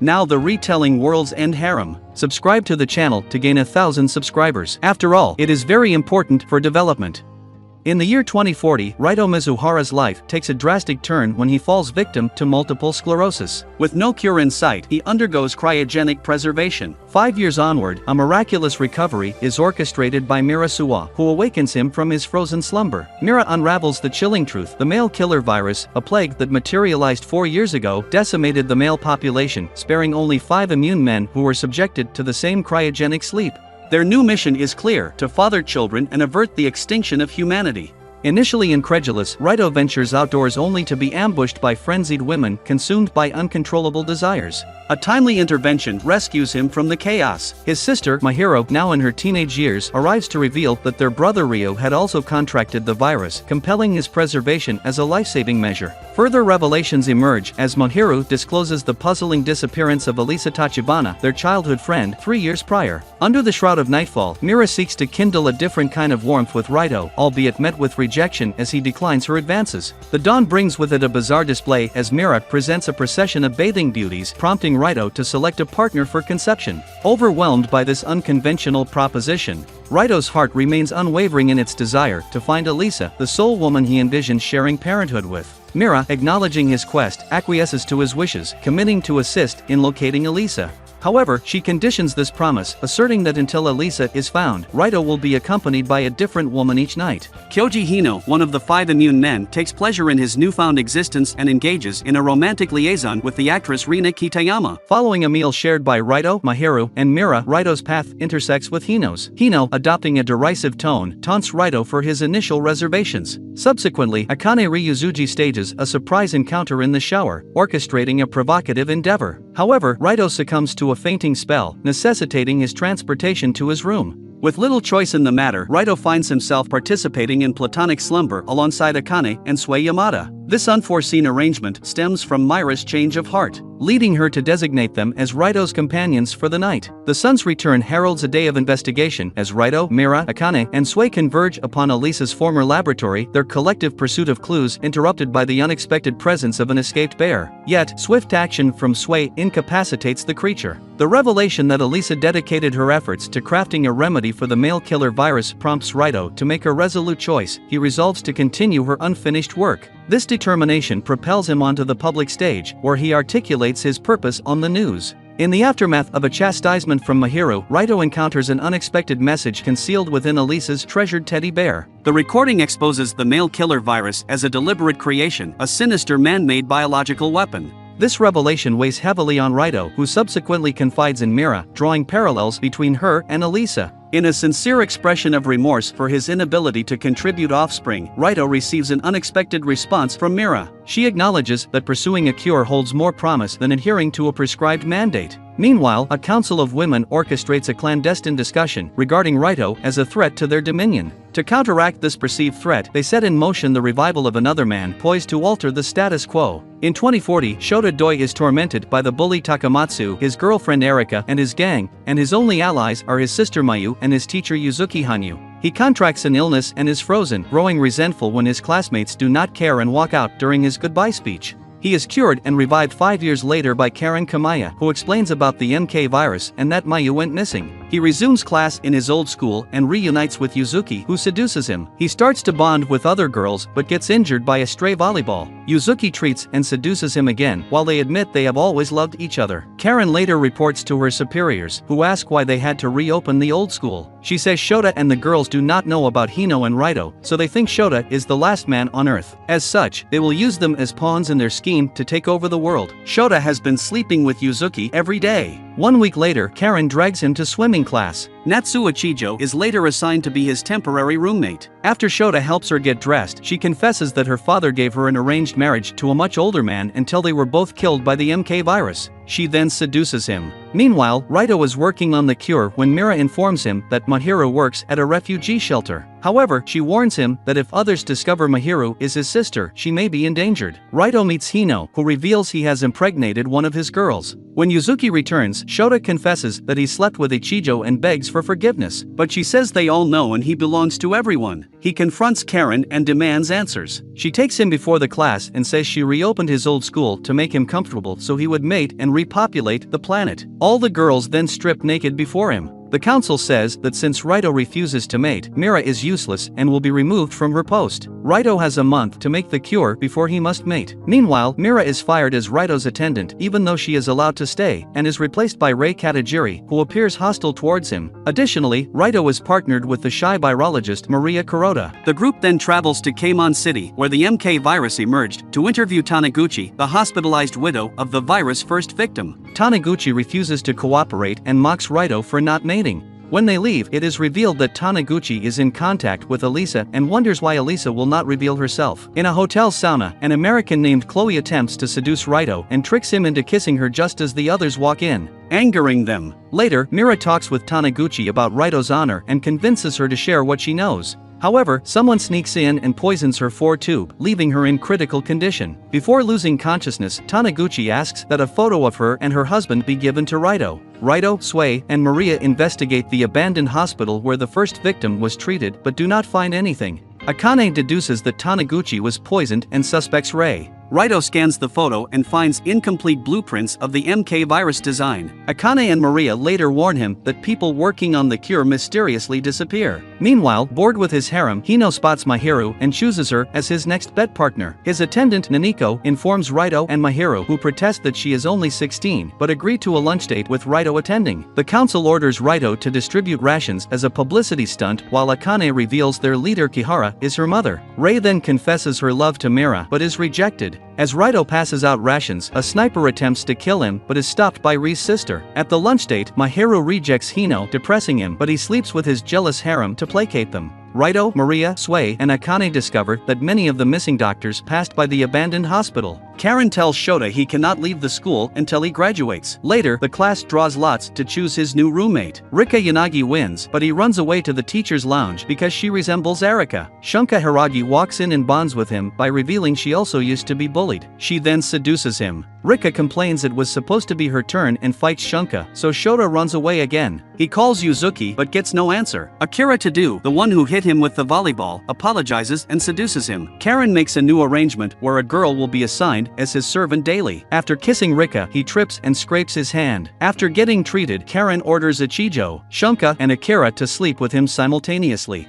Now the retelling World's End Harem. Subscribe to the channel to gain 1,000 subscribers. After all, it is very important for development. In the year 2040, Reito Mizuhara's life takes a drastic turn when he falls victim to multiple sclerosis. With no cure in sight, he undergoes cryogenic preservation. 5 years onward, a miraculous recovery is orchestrated by Mira Suwa, who awakens him from his frozen slumber. Mira unravels the chilling truth: the male killer virus, a plague that materialized 4 years ago, decimated the male population, sparing only 5 immune men who were subjected to the same cryogenic sleep. Their new mission is clear: to father children and avert the extinction of humanity. Initially incredulous, Reito ventures outdoors only to be ambushed by frenzied women consumed by uncontrollable desires. A timely intervention rescues him from the chaos. His sister, Mahiro, now in her teenage years, arrives to reveal that their brother Ryo had also contracted the virus, compelling his preservation as a life-saving measure. Further revelations emerge as Mahiro discloses the puzzling disappearance of Elisa Tachibana, their childhood friend, 3 years prior. Under the shroud of nightfall, Mira seeks to kindle a different kind of warmth with Reito, albeit met with rejection as he declines her advances. The dawn brings with it a bizarre display as Mira presents a procession of bathing beauties, prompting Reito to select a partner for conception. Overwhelmed by this unconventional proposition, Reito's heart remains unwavering in its desire to find Elisa, the sole woman he envisions sharing parenthood with. Mira, acknowledging his quest, acquiesces to his wishes, committing to assist in locating Elisa. However, she conditions this promise, asserting that until Elisa is found, Reito will be accompanied by a different woman each night. Kyoji Hino, one of the 5 immune men, takes pleasure in his newfound existence and engages in a romantic liaison with the actress Rina Kitayama. Following a meal shared by Reito, Mahiro, and Mira, Reito's path intersects with Hino's. Hino, adopting a derisive tone, taunts Reito for his initial reservations. Subsequently, Akane Ryuzuji stages a surprise encounter in the shower, orchestrating a provocative endeavor. However, Reito succumbs to a fainting spell, necessitating his transportation to his room. With little choice in the matter, Reito finds himself participating in platonic slumber alongside Akane and Sui Yamada. This unforeseen arrangement stems from Mira's change of heart, leading her to designate them as Reito's companions for the night. The sun's return heralds a day of investigation as Reito, Mira, Akane, and Sui converge upon Elisa's former laboratory, their collective pursuit of clues interrupted by the unexpected presence of an escaped bear. Yet, swift action from Sui incapacitates the creature. The revelation that Elisa dedicated her efforts to crafting a remedy for the male killer virus prompts Reito to make a resolute choice. He resolves to continue her unfinished work. This determination propels him onto the public stage, where he articulates his purpose on the news. In the aftermath of a chastisement from Mahiro, Reito encounters an unexpected message concealed within Elisa's treasured teddy bear. The recording exposes the male killer virus as a deliberate creation, a sinister man-made biological weapon. This revelation weighs heavily on Reito, who subsequently confides in Mira, drawing parallels between her and Elisa. In a sincere expression of remorse for his inability to contribute offspring, Reito receives an unexpected response from Mira. She acknowledges that pursuing a cure holds more promise than adhering to a prescribed mandate. Meanwhile, a council of women orchestrates a clandestine discussion regarding Reito as a threat to their dominion. To counteract this perceived threat, they set in motion the revival of another man poised to alter the status quo. In 2040, Shota Doi is tormented by the bully Takamatsu, his girlfriend Erika, and his gang, and his only allies are his sister Mayu and his teacher Yuzuki Hanyu. He contracts an illness and is frozen, growing resentful when his classmates do not care and walk out during his goodbye speech. He is cured and revived 5 years later by Karen Kamaya, who explains about the MK virus and that Mayu went missing. He resumes class in his old school and reunites with Yuzuki, who seduces him. He starts to bond with other girls but gets injured by a stray volleyball. Yuzuki treats and seduces him again, while they admit they have always loved each other. Karen later reports to her superiors, who ask why they had to reopen the old school. She says Shota and the girls do not know about Hino and Reito, so they think Shota is the last man on Earth. As such, they will use them as pawns in their scheme to take over the world. Shota has been sleeping with Yuzuki every day. 1 week later, Karen drags him to swimming class. Natsuo Chijo is later assigned to be his temporary roommate. After Shota helps her get dressed, she confesses that her father gave her an arranged marriage to a much older man until they were both killed by the MK virus. She then seduces him. Meanwhile, Reito is working on the cure when Mira informs him that Mahiro works at a refugee shelter. However, she warns him that if others discover Mahiro is his sister, she may be endangered. Reito meets Hino, who reveals he has impregnated one of his girls. When Yuzuki returns, Shota confesses that he slept with Ichijo and begs for for forgiveness, but she says they all know and he belongs to everyone. He confronts Karen and demands answers. She takes him before the class and says she reopened his old school to make him comfortable so he would mate and repopulate the planet. All the girls then strip naked before him. The council says that since Reito refuses to mate, Mira is useless and will be removed from her post. Reito has a month to make the cure before he must mate. Meanwhile, Mira is fired as Reito's attendant even though she is allowed to stay, and is replaced by Rei Katagiri, who appears hostile towards him. Additionally, Reito is partnered with the shy virologist Maria Kuroda. The group then travels to Kaimon City, where the MK virus emerged, to interview Taniguchi, the hospitalized widow of the virus' first victim. Taniguchi refuses to cooperate and mocks Reito for not mating. When they leave, it is revealed that Taniguchi is in contact with Elisa and wonders why Elisa will not reveal herself. In a hotel sauna, an American named Chloe attempts to seduce Reito and tricks him into kissing her just as the others walk in, angering them. Later, Mira talks with Taniguchi about Reito's honor and convinces her to share what she knows. However, someone sneaks in and poisons her foretube, leaving her in critical condition. Before losing consciousness, Taniguchi asks that a photo of her and her husband be given to Reito. Reito, Sui, and Maria investigate the abandoned hospital where the first victim was treated but do not find anything. Akane deduces that Taniguchi was poisoned and suspects Rei. Reito scans the photo and finds incomplete blueprints of the MK virus design. Akane and Maria later warn him that people working on the cure mysteriously disappear. Meanwhile, bored with his harem, Hino spots Mahiru and chooses her as his next bed partner. His attendant Naniko informs Reito and Mahiru, who protest that she is only 16 but agree to a lunch date with Reito attending. The council orders Reito to distribute rations as a publicity stunt, while Akane reveals their leader Kihara is her mother. Rei then confesses her love to Mira but is rejected. As Reito passes out rations, a sniper attempts to kill him but is stopped by Rei's sister. At the lunch date, Mahiru rejects Hino, depressing him, but he sleeps with his jealous harem to placate them. Reito, Maria, Sui, and Akane discover that many of the missing doctors passed by the abandoned hospital. Karen tells Shota he cannot leave the school until he graduates. Later, the class draws lots to choose his new roommate. Rika Yanagi wins, but he runs away to the teacher's lounge because she resembles Erika. Shunka Hiragi walks in and bonds with him by revealing she also used to be bullied. She then seduces him. Rika complains it was supposed to be her turn and fights Shunka, so Shota runs away again. He calls Yuzuki but gets no answer. Akira Tadu, the one who hit him with the volleyball, apologizes and seduces him. Karen makes a new arrangement where a girl will be assigned as his servant daily. After kissing Rika, he trips and scrapes his hand. After getting treated, Karen orders Ichijo, Shunka, and Akira to sleep with him simultaneously.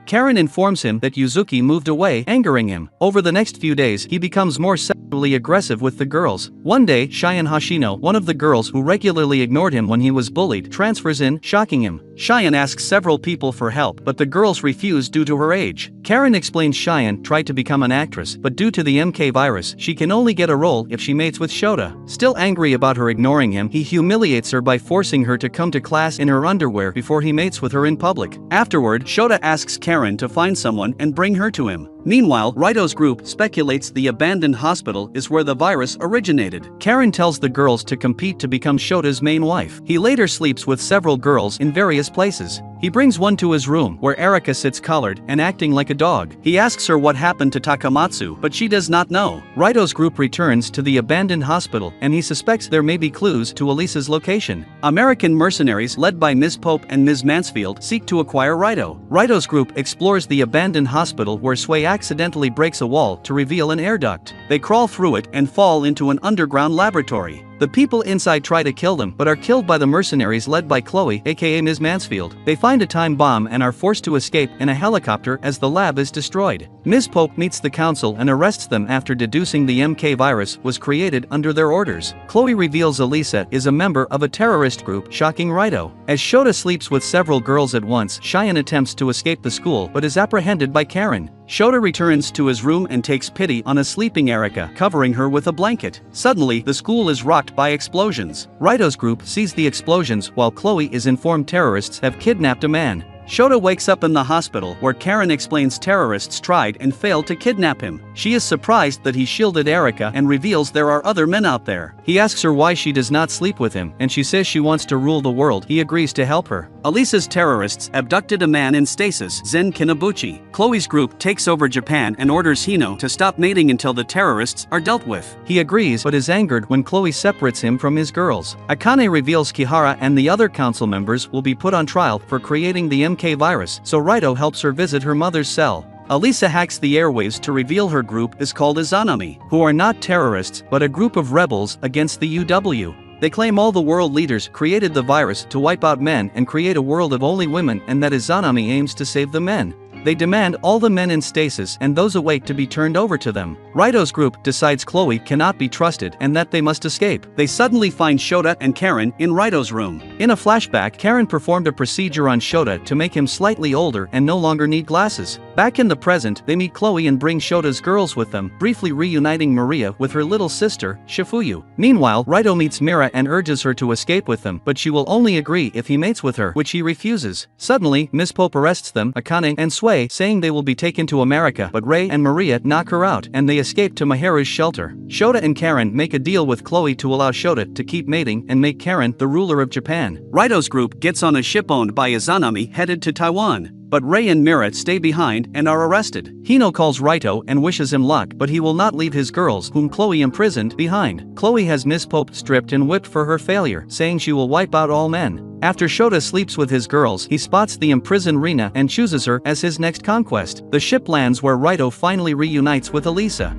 Karen informs him that Yuzuki moved away, angering him. Over the next few days, he becomes more sexually aggressive with the girls. One day, Cheyenne Hashino, one of the girls who regularly ignored him when he was bullied, transfers in, shocking him. Cheyenne asks several people for help, but the girls refuse due to her age. Karen explains Cheyenne tried to become an actress, but due to the MK virus, she can only get a role if she mates with Shota. Still angry about her ignoring him, he humiliates her by forcing her to come to class in her underwear before he mates with her in public. Afterward, Shota asks Karen to find someone and bring her to him. Meanwhile, Reito's group speculates the abandoned hospital is where the virus originated. Karen tells the girls to compete to become Shota's main wife. He later sleeps with several girls in various places. He brings one to his room, where Erika sits collared and acting like a dog. He asks her what happened to Takamatsu, but she does not know. Reito's group returns to the abandoned hospital, and he suspects there may be clues to Elisa's location. American mercenaries led by Ms. Pope and Ms. Mansfield seek to acquire Reito. Reito's group explores the abandoned hospital where Sui accidentally breaks a wall to reveal an air duct. They crawl through it and fall into an underground laboratory. The people inside try to kill them but are killed by the mercenaries led by Chloe, aka Ms. Mansfield. They find a time bomb and are forced to escape in a helicopter as the lab is destroyed. Ms. Pope meets the council and arrests them after deducing the MK virus was created under their orders. Chloe reveals Elisa is a member of a terrorist group, shocking Reito. As Shota sleeps with several girls at once, Cheyenne attempts to escape the school but is apprehended by Karen. Shota returns to his room and takes pity on a sleeping Erika, covering her with a blanket. Suddenly, the school is rocked by explosions. Reito's group sees the explosions while Chloe is informed terrorists have kidnapped a man. Shota wakes up in the hospital where Karen explains terrorists tried and failed to kidnap him. She is surprised that he shielded Erica and reveals there are other men out there. He asks her why she does not sleep with him, and she says she wants to rule the world. He agrees to help her. Elisa's terrorists abducted a man in stasis, Zen Kinabuchi. Chloe's group takes over Japan and orders Hino to stop mating until the terrorists are dealt with. He agrees but is angered when Chloe separates him from his girls. Akane reveals Kihara and the other council members will be put on trial for creating the MK virus, so Reito helps her visit her mother's cell. Elisa hacks the airwaves to reveal her group is called Izanami, who are not terrorists but a group of rebels against the UW. They claim all the world leaders created the virus to wipe out men and create a world of only women, and that Izanami aims to save the men. They demand all the men in stasis and those awake to be turned over to them. Reito's group decides Chloe cannot be trusted and that they must escape. They suddenly find Shota and Karen in Reito's room. In a flashback, Karen performed a procedure on Shota to make him slightly older and no longer need glasses. Back in the present, they meet Chloe and bring Shota's girls with them, briefly reuniting Maria with her little sister, Shifuyu. Meanwhile, Reito meets Mira and urges her to escape with them, but she will only agree if he mates with her, which he refuses. Suddenly, Miss Pope arrests them, Akane and Sway, saying they will be taken to America, but Rei and Maria knock her out, and they escape to Maharu's shelter. Shota and Karen make a deal with Chloe to allow Shota to keep mating and make Karen the ruler of Japan. Reito's group gets on a ship owned by Izanami headed to Taiwan, but Rei and Mira stay behind and are arrested. Hino calls Reito and wishes him luck, but he will not leave his girls, whom Chloe imprisoned, behind. Chloe has Miss Pope stripped and whipped for her failure, saying she will wipe out all men. After Shota sleeps with his girls, he spots the imprisoned Rina and chooses her as his next conquest. The ship lands where Reito finally reunites with Elisa.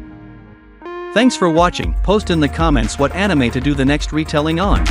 Thanks for watching. Post in the comments what anime to do the next retelling on.